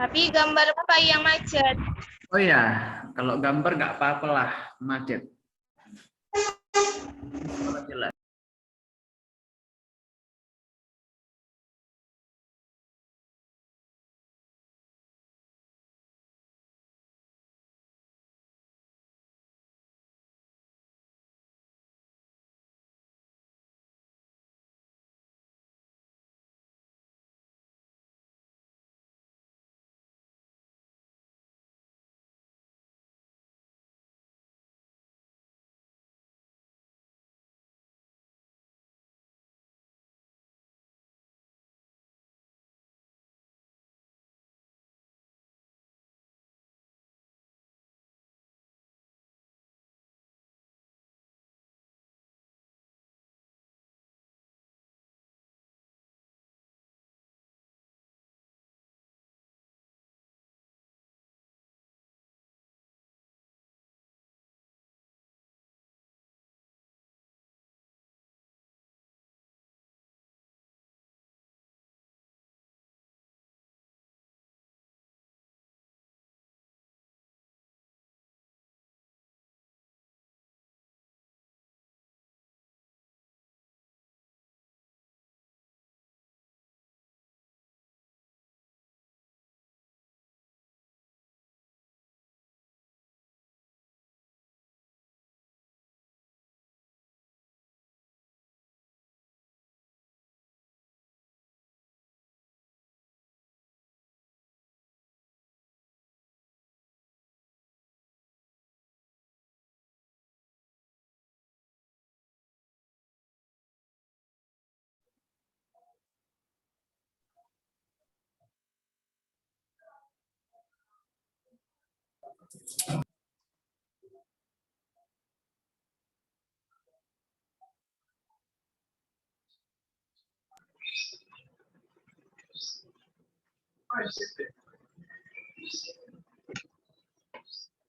Tapi gambar apa yang macet? Oh ya, kalau gambar nggak apa-apa lah, macet. Jelas.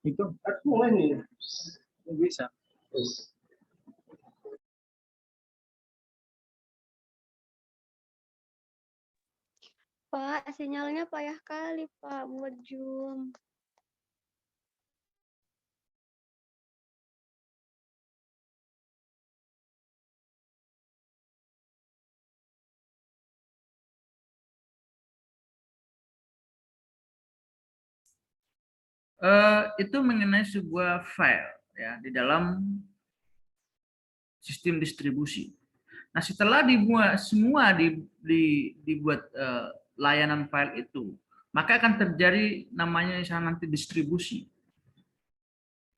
Itu aku ini bisa. Pak, sinyalnya payah kali, Pak, buat Zoom. Itu mengenai sebuah file ya di dalam sistem distribusi. Nah, setelah dibuat semua dibuat layanan file itu, maka akan terjadi namanya nanti distribusi.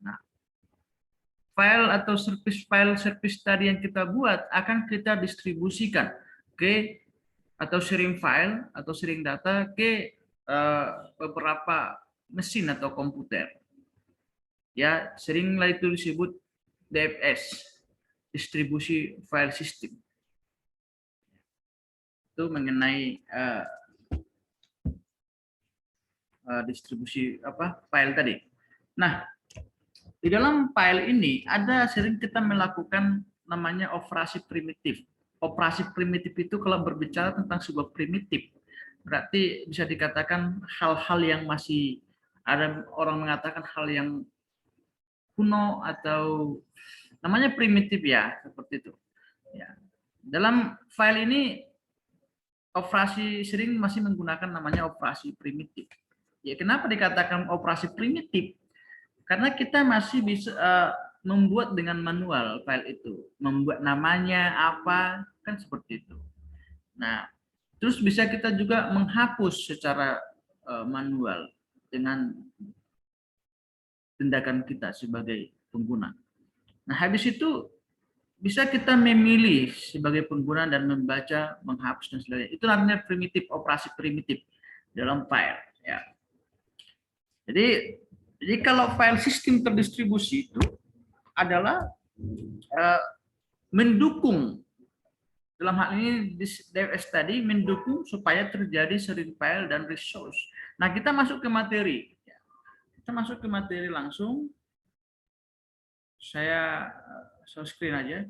Nah, file atau service tadi yang kita buat akan kita distribusikan ke atau sharing file atau sharing data ke beberapa mesin atau komputer. Ya, seringlah itu disebut DFS, distribusi file system. Itu mengenai distribusi file tadi. Nah, di dalam file ini ada sering kita melakukan namanya operasi primitif. Operasi primitif itu kalau berbicara tentang sebuah primitif, berarti bisa dikatakan hal-hal yang masih ada orang mengatakan hal yang kuno atau namanya primitif ya, seperti itu. Ya. Dalam file ini operasi sering masih menggunakan namanya operasi primitif. Ya, kenapa dikatakan operasi primitif? Karena kita masih bisa membuat dengan manual file itu, membuat namanya apa, kan seperti itu. Nah, terus bisa kita juga menghapus secara manual dengan tindakan kita sebagai pengguna. Nah, habis itu bisa kita memilih sebagai pengguna dan membaca, menghapus dan sebagainya. Itu namanya primitif, operasi primitif dalam file. Ya. Jadi kalau file sistem terdistribusi itu adalah mendukung, dalam hal ini DFS tadi mendukung supaya terjadi sharing file dan resource. Nah, kita masuk ke materi. Kita masuk ke materi langsung. Saya share screen aja.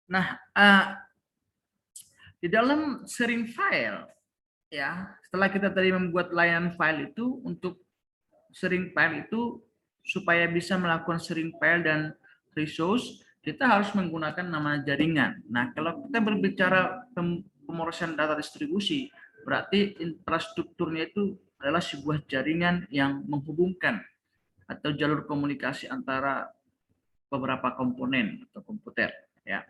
Nah, di dalam sharing file, ya, setelah kita tadi membuat layanan file itu, untuk sharing file itu supaya bisa melakukan sharing file dan resource, kita harus menggunakan nama jaringan. Nah, kalau kita berbicara pemrosesan data distribusi, berarti infrastrukturnya itu adalah sebuah jaringan yang menghubungkan atau jalur komunikasi antara beberapa komponen atau komputer, ya.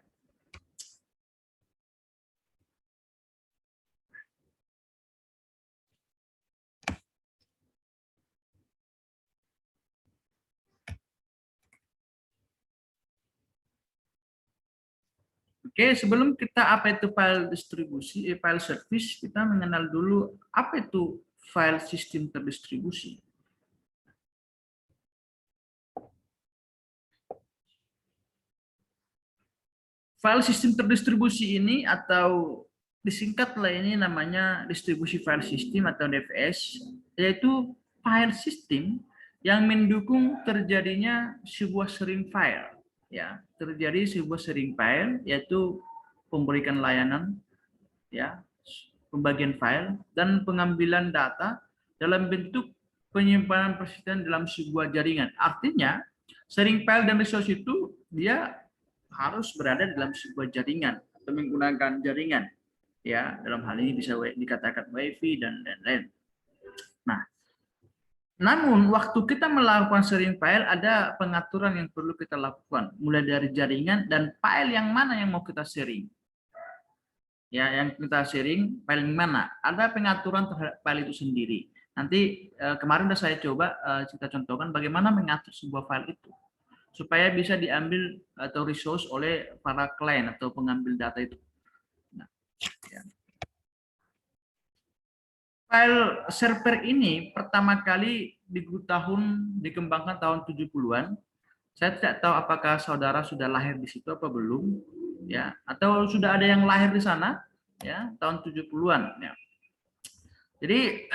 Oke, sebelum kita apa itu file distribusi, file service, kita mengenal dulu apa itu file sistem terdistribusi. File sistem terdistribusi ini atau disingkatlah ini namanya distribusi file system atau DFS, yaitu file system yang mendukung terjadinya sebuah sharing file. Ya, terjadi sebuah sharing file yaitu pemberikan layanan, ya, pembagian file dan pengambilan data dalam bentuk penyimpanan persisten dalam sebuah jaringan. Artinya, sharing file dan resource itu dia harus berada dalam sebuah jaringan atau menggunakan jaringan, ya, dalam hal ini bisa dikatakan WiFi dan lain-lain. Nah, namun waktu kita melakukan sharing file ada pengaturan yang perlu kita lakukan, mulai dari jaringan dan file yang mana yang mau kita sharing. Ya, yang kita sharing file yang mana, ada pengaturan terhadap file itu sendiri. Nanti kemarin sudah saya coba kita contohkan bagaimana mengatur sebuah file itu supaya bisa diambil atau resource oleh para klien atau pengambil data itu. Nah, ya. File server ini pertama kali dikembangkan tahun 70-an. Saya tidak tahu apakah saudara sudah lahir di situ apa belum, ya, atau sudah ada yang lahir di sana, ya, tahun 70-an, ya. Jadi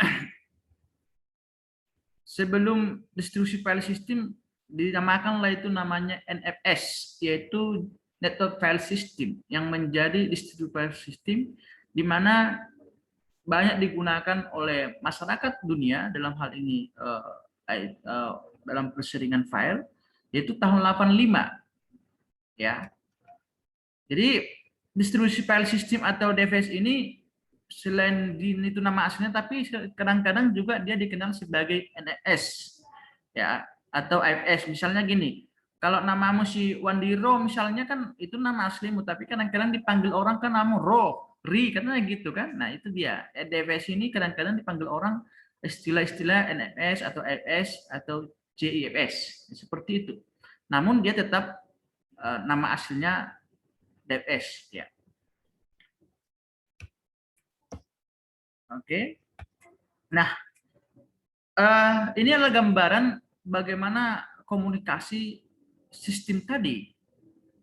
sebelum distribusi file system dinamakanlah itu namanya NFS, yaitu Network File System, yang menjadi distribusi file system di mana banyak digunakan oleh masyarakat dunia dalam hal ini dalam perseringan file, yaitu tahun 85, ya. Jadi distribusi file system atau DFS ini selain itu nama aslinya, tapi kadang-kadang juga dia dikenal sebagai NFS, ya, atau AFS. Misalnya gini, kalau namamu si Wandiro misalnya kan itu nama aslimu, tapi kadang-kadang dipanggil orang kan namamu Ri, katanya gitu kan. Nah, itu dia. DFS ini kadang-kadang dipanggil orang istilah-istilah NFS atau AFS atau JIFS, seperti itu. Namun dia tetap nama aslinya DFS, ya. Oke. Nah, ini adalah gambaran bagaimana komunikasi sistem tadi.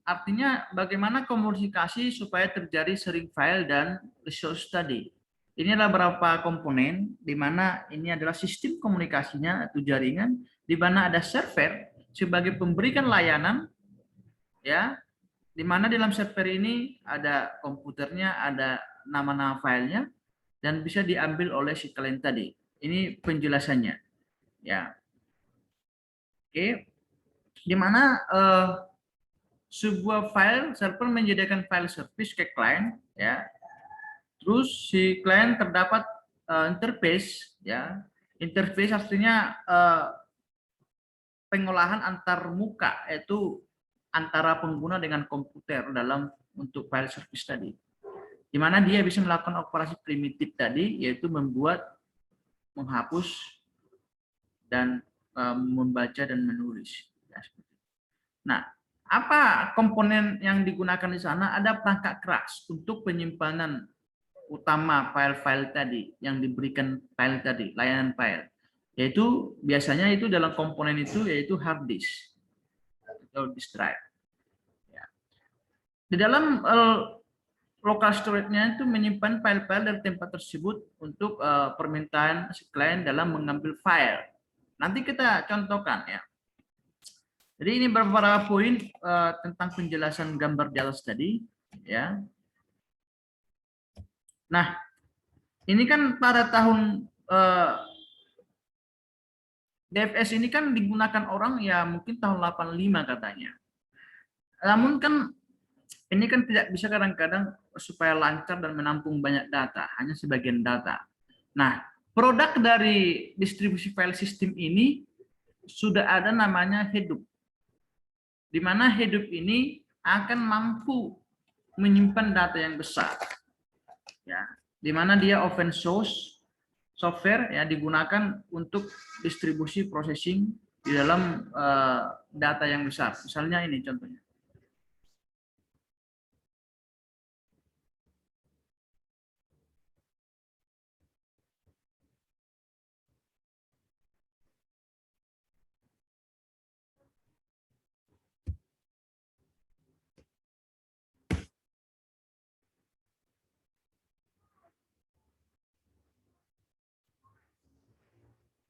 Artinya bagaimana komunikasi supaya terjadi sharing file dan resource tadi. Ini adalah beberapa komponen di mana ini adalah sistem komunikasinya atau jaringan, di mana ada server sebagai pemberikan layanan, ya, di mana dalam server ini ada komputernya, ada nama-nama filenya, dan bisa diambil oleh si klien tadi. Ini penjelasannya, ya. Oke, di mana sebuah file server menyediakan file service ke klien, ya. Terus si klien terdapat interface, ya. Interface artinya pengolahan antar muka, yaitu antara pengguna dengan komputer dalam untuk file service tadi, di mana dia bisa melakukan operasi primitif tadi, yaitu membuat, menghapus, dan membaca dan menulis. Nah, apa komponen yang digunakan di sana? Ada perangkat keras untuk penyimpanan utama file-file tadi yang diberikan file tadi, layanan file. Yaitu biasanya itu dalam komponen itu yaitu hard disk atau disk drive. Ya. Di dalam local storage-nya itu menyimpan file-file dari tempat tersebut untuk permintaan si klien dalam mengambil file. Nanti kita contohkan, ya. Jadi ini beberapa poin tentang penjelasan gambar di atas tadi, ya. Nah, ini kan pada tahun DFS ini kan digunakan orang ya mungkin tahun 85 katanya. Namun kan ini kan tidak bisa kadang-kadang supaya lancar dan menampung banyak data, hanya sebagian data. Nah, produk dari distribusi file system ini sudah ada namanya Hadoop. Di mana Hadoop ini akan mampu menyimpan data yang besar. Ya, di mana dia open source software ya digunakan untuk distribusi processing di dalam data yang besar. Misalnya ini contohnya.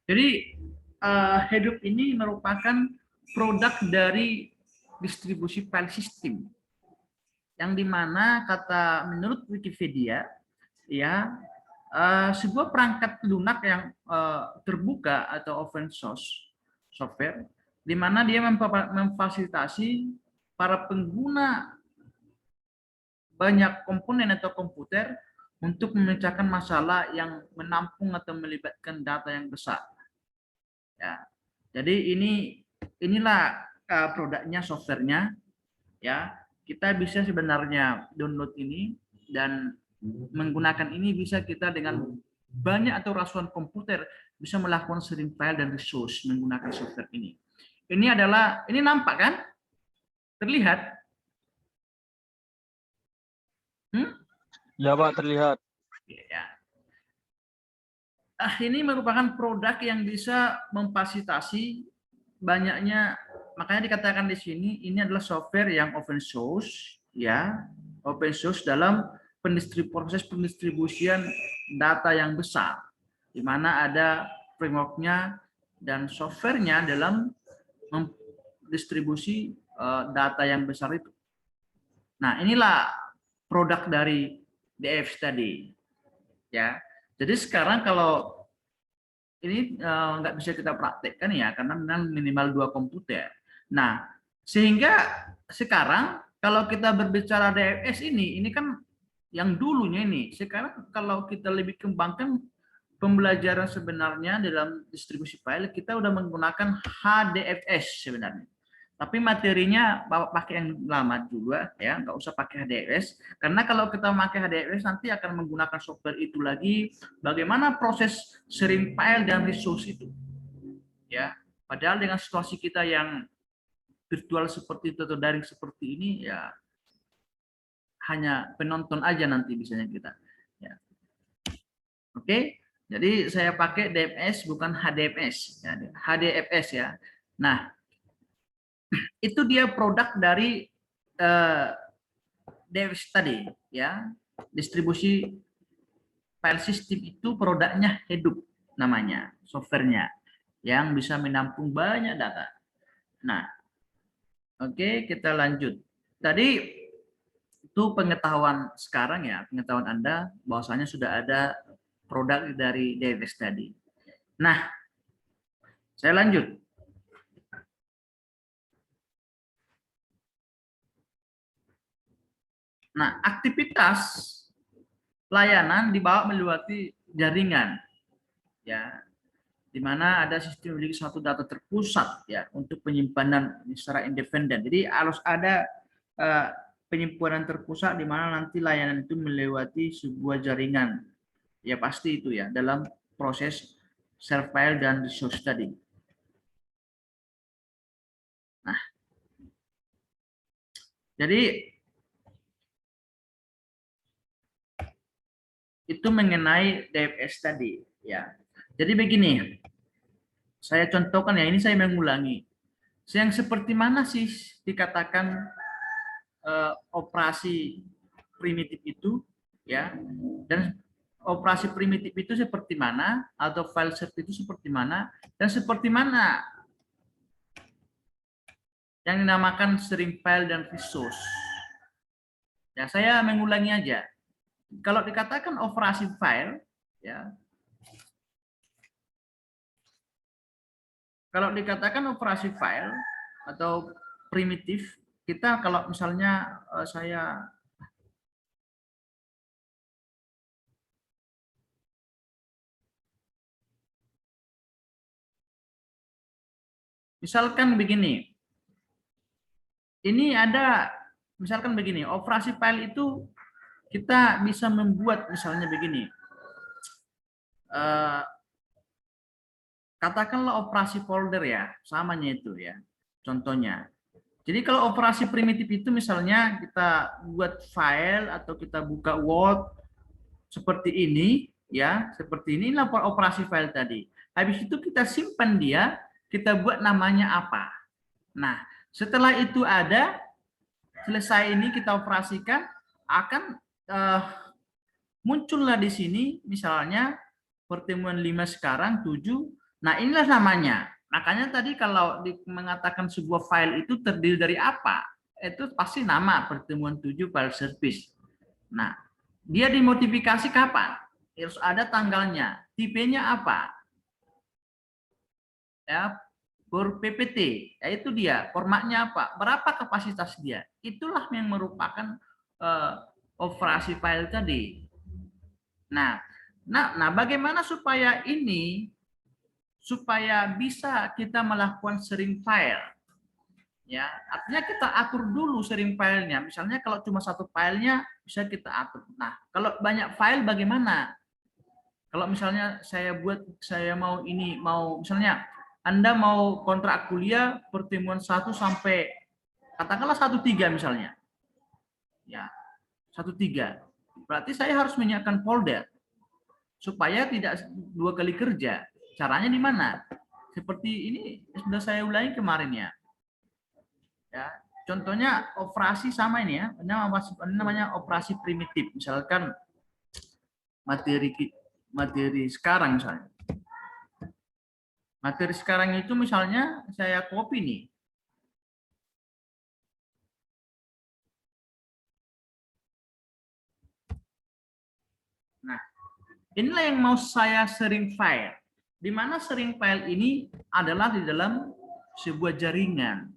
Jadi Hadoop ini merupakan produk dari distribusi file system yang dimana kata menurut Wikipedia ya sebuah perangkat lunak yang terbuka atau open source software di mana dia memfasilitasi para pengguna banyak komponen atau komputer untuk memecahkan masalah yang menampung atau melibatkan data yang besar. Ya, jadi inilah produknya, softwarenya. Ya, kita bisa sebenarnya download ini dan menggunakan ini bisa kita dengan banyak atau ratusan komputer bisa melakukan sharing file dan resource menggunakan software ini. Ini nampak kan? Terlihat? Ya Pak, terlihat. Ya. Ini merupakan produk yang bisa memfasilitasi banyaknya, makanya dikatakan di sini ini adalah software yang open source, ya, open source dalam proses pendistribusian data yang besar, di mana ada frameworknya dan softwarenya dalam mendistribusi data yang besar itu. Nah, inilah produk dari DFS tadi, ya. Jadi sekarang kalau ini nggak bisa kita praktekkan ya karena minimal 2 komputer. Nah, sehingga sekarang kalau kita berbicara DFS ini kan yang dulunya ini. Sekarang kalau kita lebih kembangkan pembelajaran sebenarnya dalam distribusi file, kita udah menggunakan HDFS sebenarnya. Tapi materinya bawa pakai yang lama juga ya, nggak usah pakai HDFS. Karena kalau kita pakai HDFS nanti akan menggunakan software itu lagi. Bagaimana proses sharing file dan resource itu, ya. Padahal dengan situasi kita yang virtual seperti itu atau daring seperti ini, ya hanya penonton aja nanti bisanya kita. Ya. Oke, jadi saya pakai DFS bukan HDFS, ya. HDFS ya. Nah. Itu dia produk dari DFS tadi, ya. Distribusi file system itu produknya Hadoop namanya, softwarenya yang bisa menampung banyak data. Nah, oke, kita lanjut. Tadi itu pengetahuan sekarang ya, pengetahuan Anda bahwasanya sudah ada produk dari DFS tadi. Nah, saya lanjut. Nah, aktivitas layanan dibawa melewati jaringan, ya, di mana ada sistem memiliki suatu data terpusat ya untuk penyimpanan secara independen. Jadi harus ada penyimpanan terpusat di mana nanti layanan itu melewati sebuah jaringan, ya pasti itu ya dalam proses share file dan resource tadi. Nah, jadi itu mengenai DFS tadi ya. Jadi begini, saya contohkan ya, ini saya mengulangi. Yang seperti mana sih dikatakan operasi primitif itu ya, dan operasi primitif itu seperti mana atau file set itu seperti mana dan seperti mana yang dinamakan sharing file dan resource. Ya, saya mengulangi aja. Kalau dikatakan operasi file, ya. Kalau dikatakan operasi file atau primitif, kita kalau misalnya saya misalkan begini. Ini ada misalkan begini, operasi file itu kita bisa membuat misalnya begini. Katakanlah operasi folder ya, samanya itu ya. Contohnya. Jadi kalau operasi primitif itu misalnya kita buat file atau kita buka Word seperti ini ya, seperti ini inilah operasi file tadi. Habis itu kita simpan dia, kita buat namanya apa. Nah, setelah itu ada selesai ini kita operasikan akan muncullah di sini misalnya pertemuan 5 sekarang 7. Nah, inilah namanya. Makanya tadi kalau mengatakan sebuah file itu terdiri dari apa? Itu pasti nama pertemuan 7 file service. Nah, dia dimodifikasi kapan? Harus ada tanggalnya. Tipenya apa? Ya, PPT. Ya, itu dia. Formatnya apa? Berapa kapasitas dia? Itulah yang merupakan operasi file tadi. Nah, bagaimana supaya bisa kita melakukan sharing file? Ya, artinya kita atur dulu sharing filenya. Misalnya kalau cuma satu filenya bisa kita atur. Nah, kalau banyak file bagaimana? Kalau misalnya saya mau misalnya Anda mau kontrak kuliah pertemuan 1 sampai katakanlah 1-3 misalnya. Ya, 1-3. Berarti saya harus menyiapkan folder supaya tidak 2 kali kerja. Caranya di mana? Seperti ini sudah saya ulangi kemarin ya. Ya, contohnya operasi sama ini ya. Namanya operasi primitif. Misalkan materi sekarang misalnya. Materi sekarang itu misalnya saya copy nih. Nah, inilah yang mau saya sharing file. Di mana sharing file ini adalah di dalam sebuah jaringan.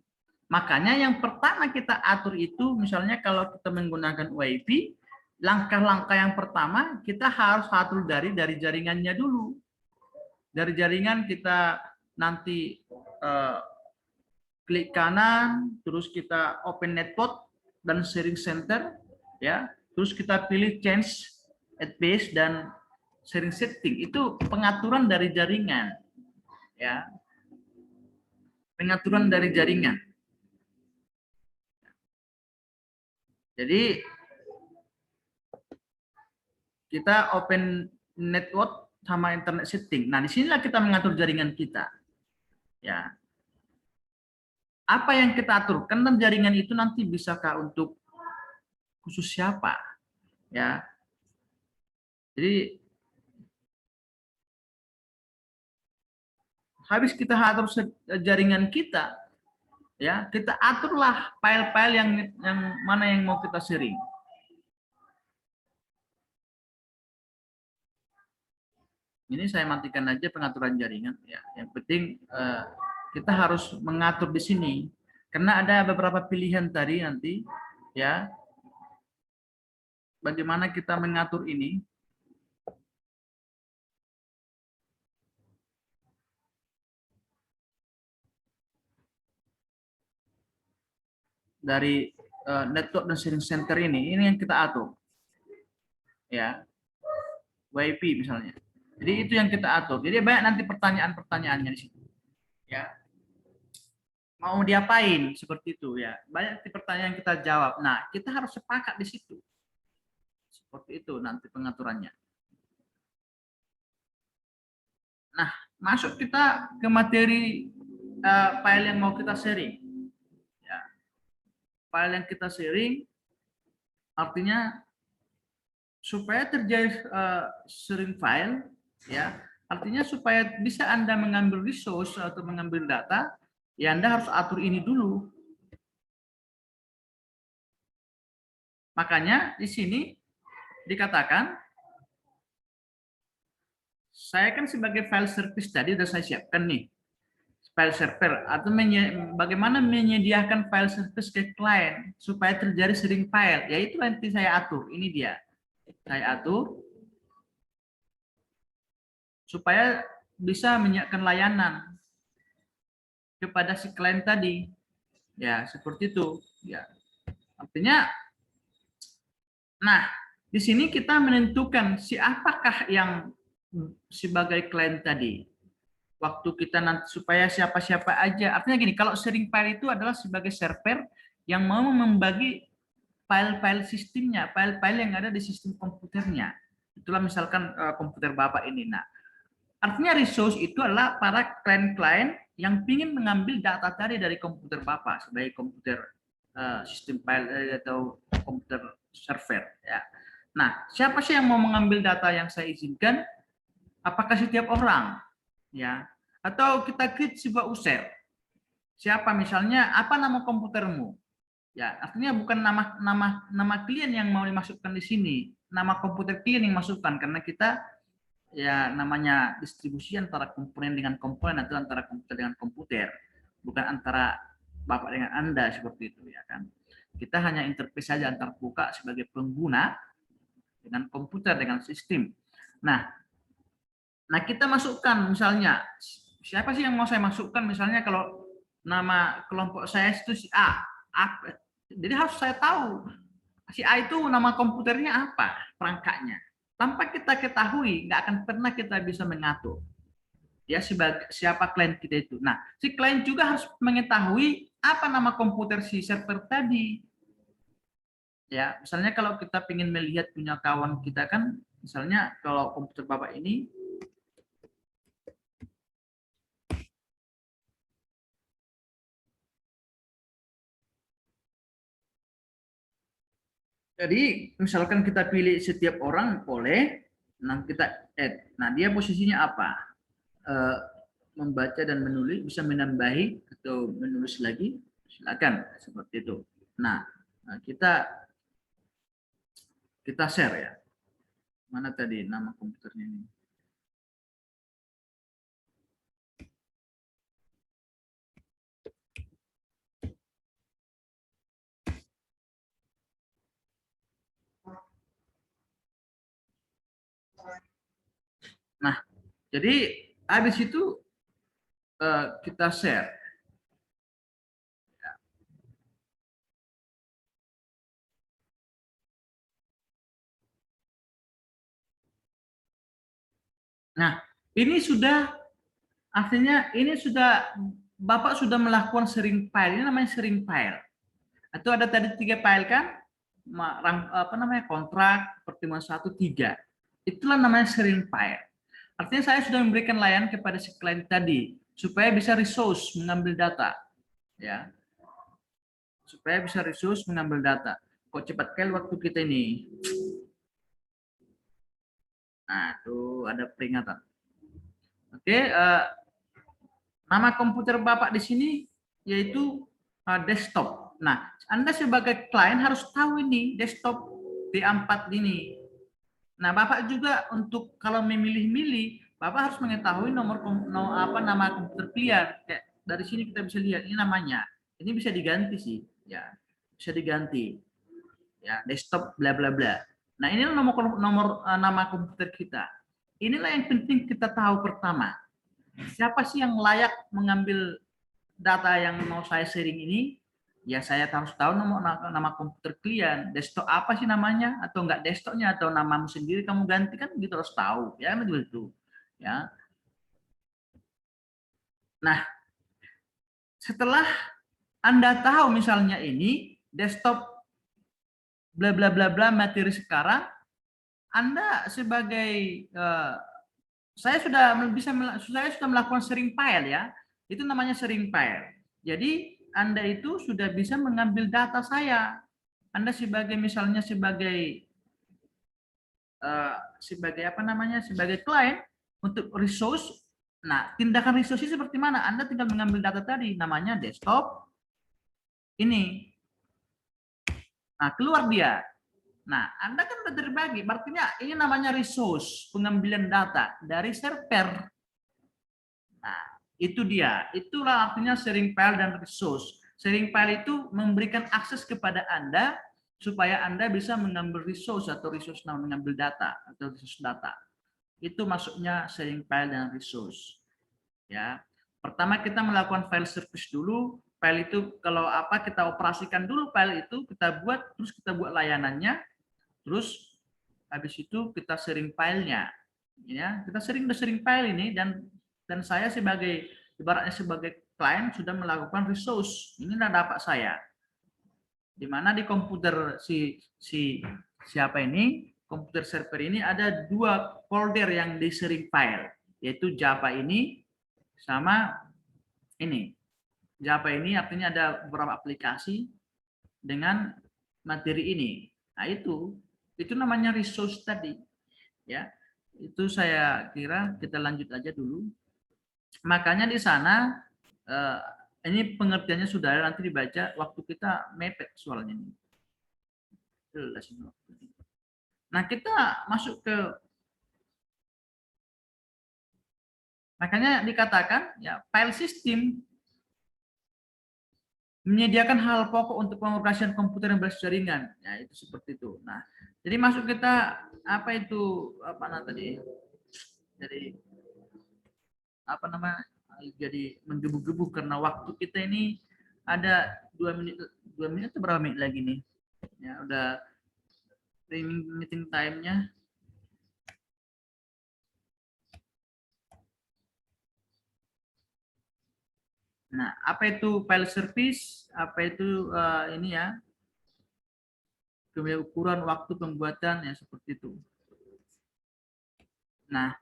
Makanya yang pertama kita atur itu misalnya kalau kita menggunakan WiFi, langkah-langkah yang pertama kita harus atur dari jaringannya dulu. Dari jaringan kita nanti klik kanan, terus kita open network dan sharing center, ya. Terus kita pilih change address dan sharing setting. Itu pengaturan dari jaringan, ya. Pengaturan dari jaringan. Jadi kita open network sama internet setting. Nah, disinilah kita mengatur jaringan kita. Ya. Apa yang kita atur? Karena jaringan itu nanti bisakah untuk khusus siapa? Ya. Jadi habis kita atur jaringan kita, ya, kita aturlah file-file yang mana yang mau kita sharing. Ini saya matikan aja pengaturan jaringan. Ya, yang penting kita harus mengatur di sini karena ada beberapa pilihan tadi nanti, ya. Bagaimana kita mengatur ini? Dari network dan sharing center ini yang kita atur, ya, WiFi misalnya. Jadi itu yang kita atur. Jadi banyak nanti pertanyaan-pertanyaannya di situ, ya. Mau diapain seperti itu ya? Banyak pertanyaan yang kita jawab. Nah, kita harus sepakat di situ. Seperti itu nanti pengaturannya. Nah, masuk kita ke materi file yang mau kita sharing. Ya. File yang kita sharing artinya supaya terjadi sharing file, ya, artinya supaya bisa Anda mengambil resource atau mengambil data, ya Anda harus atur ini dulu. Makanya di sini dikatakan, saya kan sebagai file service tadi udah saya siapkan nih, file server, atau bagaimana menyediakan file service ke klien supaya terjadi sharing file, yaitu nanti saya atur. Ini dia, saya atur supaya bisa menyiapkan layanan kepada si klien tadi. Ya, seperti itu. Ya, artinya, nah, di sini kita menentukan siapakah yang sebagai klien tadi. Waktu kita nanti supaya siapa-siapa aja. Artinya gini, kalau sharing file itu adalah sebagai server yang mau membagi file-file sistemnya, file-file yang ada di sistem komputernya. Itulah misalkan komputer Bapak ini. Nah, artinya resource itu adalah para klien-klien yang ingin mengambil data tadi dari komputer Bapak sebagai komputer sistem file atau komputer server. Ya. Nah, siapa sih yang mau mengambil data yang saya izinkan? Apakah setiap orang? Ya, atau kita create sebuah user. Siapa misalnya, apa nama komputermu? Ya, artinya bukan nama klien yang mau dimasukkan di sini, nama komputer klien yang masukkan, karena kita ya namanya distribusi antara komponen dengan komponen atau antara komputer dengan komputer, bukan antara Bapak dengan Anda seperti itu ya kan. Kita hanya interface saja antar buka sebagai pengguna dengan komputer dengan sistem. Nah, kita masukkan misalnya, siapa sih yang mau saya masukkan misalnya kalau nama kelompok saya itu si A. Jadi harus saya tahu si A itu nama komputernya apa, perangkatnya. Tanpa kita ketahui, nggak akan pernah kita bisa mengatur. Ya, siapa klien kita itu. Nah, si klien juga harus mengetahui apa nama komputer si server tadi. Ya, misalnya kalau kita ingin melihat punya kawan kita kan, misalnya kalau komputer Bapak ini, jadi misalkan kita pilih setiap orang boleh, nah kita add. Nah, dia posisinya apa? Membaca dan menulis, bisa menambahi atau menulis lagi, silakan seperti itu. Nah, kita share ya. Mana tadi nama komputernya ini? Nah, jadi habis itu kita share. Nah, ini sudah artinya ini sudah Bapak sudah melakukan sharing file. Ini namanya sharing file. Atau ada tadi 3 file kan? Apa namanya? Kontrak, pertemuan 1, 3. Itulah namanya sharing file. Artinya saya sudah memberikan layanan kepada si klien tadi supaya bisa resource mengambil data. Ya. Supaya bisa resource mengambil data. Kok cepat kali waktu kita ini. Nah, tuh ada peringatan. Oke, nama komputer Bapak di sini yaitu desktop. Nah, Anda sebagai klien harus tahu ini desktop D4 ini. Nah, Bapak juga untuk kalau memilih-milih, Bapak harus mengetahui nama komputer klien. Kayak dari sini kita bisa lihat ini namanya. Ini bisa diganti sih, ya. Bisa diganti. Ya, desktop bla bla bla. Nah, ini nama komputer kita. Inilah yang penting kita tahu pertama. Siapa sih yang layak mengambil data yang mau saya sharing ini? Ya, saya harus tahu nama komputer klien. Desktop apa sih namanya? Atau enggak desktopnya? Atau namamu sendiri kamu ganti kan gitu harus tahu. Ya, begitu. Ya. Nah, setelah Anda tahu misalnya ini desktop bla bla bla bla materi sekarang, Anda sebagai saya sudah melakukan sharing file ya. Itu namanya sharing file. Jadi Anda itu sudah bisa mengambil data saya. Anda sebagai misalnya sebagai apa namanya? Sebagai klien untuk resource. Nah, tindakan resource seperti mana? Anda tinggal mengambil data tadi namanya desktop ini. Nah, keluar dia. Nah, Anda kan sudah terbagi. Artinya ini namanya resource, pengambilan data dari server. Nah, itu dia. Itulah artinya sharing file dan resource. Sharing file itu memberikan akses kepada Anda supaya Anda bisa mengambil resource atau resource mengambil data atau resource data. Itu maksudnya sharing file dan resource. Ya. Pertama kita melakukan file service dulu. File itu kalau apa kita operasikan dulu file itu, kita buat terus kita buat layanannya. Terus habis itu kita sharing filenya. Ya, kita sharing file ini dan saya sebagai ibaratnya sebagai klien sudah melakukan resource. Inilah dapat saya. Di mana di komputer siapa ini, komputer server ini ada 2 folder yang di sharing file, yaitu Java ini sama ini. Java ini artinya ada beberapa aplikasi dengan materi ini. Nah, itu namanya resource tadi. Ya. Itu saya kira kita lanjut aja dulu. Makanya di sana ini pengertiannya sudah ada, nanti dibaca waktu kita mepet soalnya ini. Nah, kita masuk ke makanya dikatakan ya file system menyediakan hal pokok untuk pengorganisasian komputer yang berbasis jaringan. Ya, itu seperti itu. Nah, jadi masuk kita apa itu tadi? Jadi apa nama? Jadi menggebu-gebu karena waktu kita ini ada 2 menit atau berapa menit lagi nih? Ya, udah meeting time-nya. Nah, apa itu file service? Apa itu ini ya? Kemudian ukuran waktu pembuatan ya seperti itu. Nah,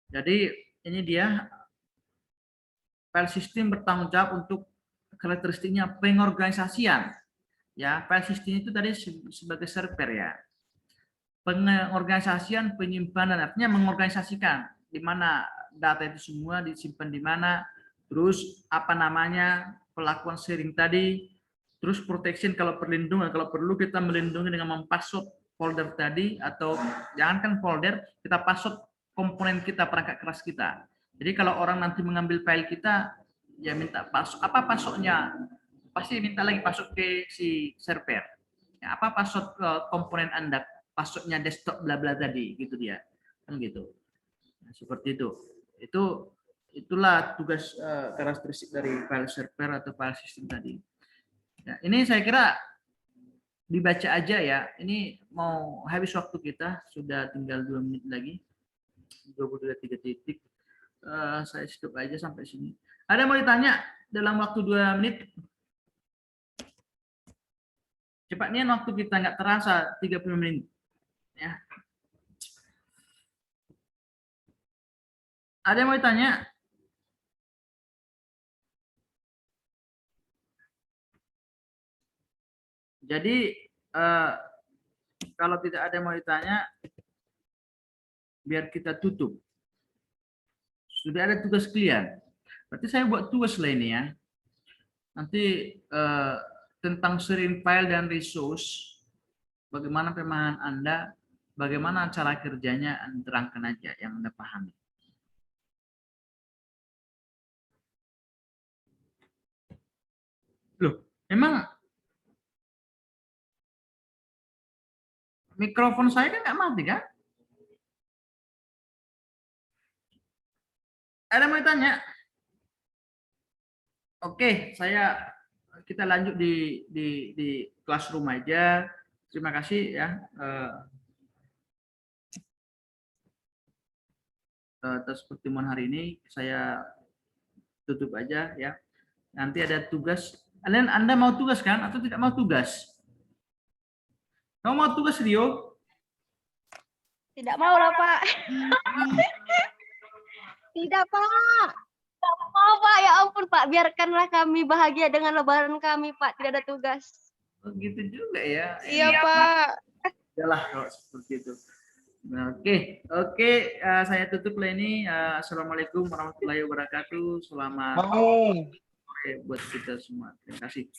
jadi ini dia file system bertanggung jawab untuk karakteristiknya pengorganisasian. Ya, file system itu tadi sebagai server ya. Pengorganisasian, penyimpanan artinya mengorganisasikan di mana data itu semua disimpan di mana, terus apa namanya pelakuan sharing tadi, terus protection kalau perlindungan, kalau perlu kita melindungi dengan mempassword folder tadi atau jangankan folder, kita password komponen kita, perangkat keras kita. Jadi kalau orang nanti mengambil file kita, ya minta password. Apa passwordnya? Pasti minta lagi password ke si server. Ya, apa password komponen Anda? Passwordnya desktop bla bla tadi, gitu dia. Kan gitu. Nah, seperti itu. Itulah tugas karakteristik dari file server atau file system tadi. Ya, ini saya kira dibaca aja ya. Ini mau habis waktu kita, sudah tinggal 2 menit lagi. 23 titik. Saya stop aja sampai sini. Ada yang mau ditanya dalam waktu 2 menit? Cepatnya waktu kita nggak terasa 30 menit. Ya. Ada yang mau ditanya? Jadi kalau tidak ada yang mau ditanya, biar kita tutup. Sudah ada tugas kalian. Berarti saya buat tugas lah ini ya. Nanti tentang sharing file dan resource, bagaimana pemahaman Anda, bagaimana cara kerjanya, terangkan aja yang Anda pahami. Loh, memang mikrofon saya kan nggak mati kan? Ada mau tanya? Oke, kita lanjut di classroom aja. Terima kasih ya atas pertemuan hari ini. Saya tutup aja ya. Nanti ada tugas. Anda mau tugas kan atau tidak mau tugas? Kamu mau tugas, Rio? Tidak mau lah, Pak. Tidak, Pak. Tidak mau, Pak. Ya ampun, Pak. Biarkanlah kami bahagia dengan lebaran kami, Pak. Tidak ada tugas. Oh, gitu juga ya. Iya, Pak. Yalah kalau seperti itu. Oke. Saya tutup lah ini. Assalamualaikum warahmatullahi wabarakatuh. Selamat sore buat kita semua. Terima kasih.